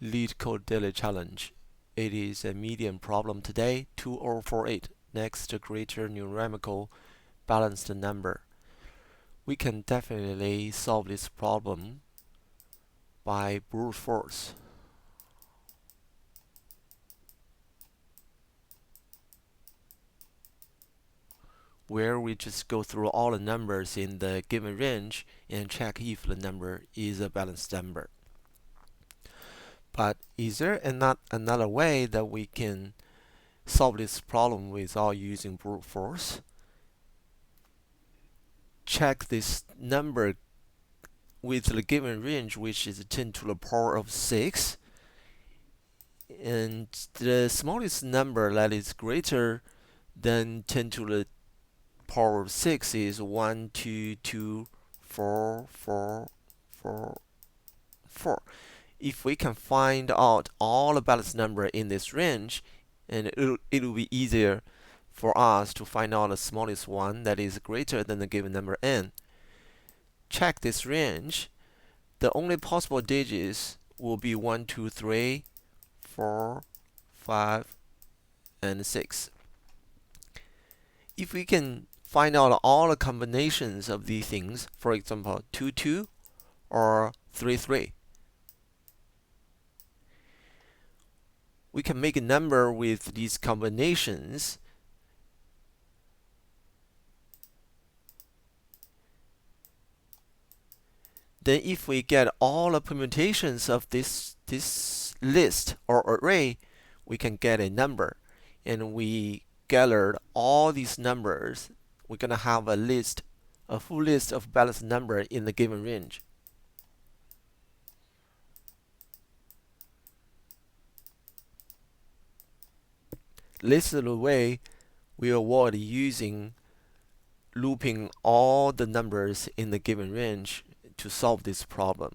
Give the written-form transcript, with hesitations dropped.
Leetcode Daily Challenge. It is a medium problem today, 2048. Next, a greater numerical balanced number. We can definitely solve this problem by brute force. Where we just go through all the numbers in the given range and check if the number is a balanced number. But is there another way that we can solve this problem without using brute force? Check this number with the given range, which is 10 to the power of 6, and the smallest number that is greater than 10 to the power of 6 is 1, 2, 2, 4, 4, 4, 4. If we can find out all the balanced number in this range, and it will be easier for us to find out the smallest one that is greater than the given number n. Check this range. The only possible digits will be 1, 2, 3, 4, 5, and 6. If we can find out all the combinations of these things, for example, 2, 2 or 3, 3, we can make a number with these combinations. Then if we get all the permutations of this list or array, we can get a number. And we gathered all these numbers. We're going to have a full list of balanced number in the given range. This is the way we avoid using looping all the numbers in the given range to solve this problem.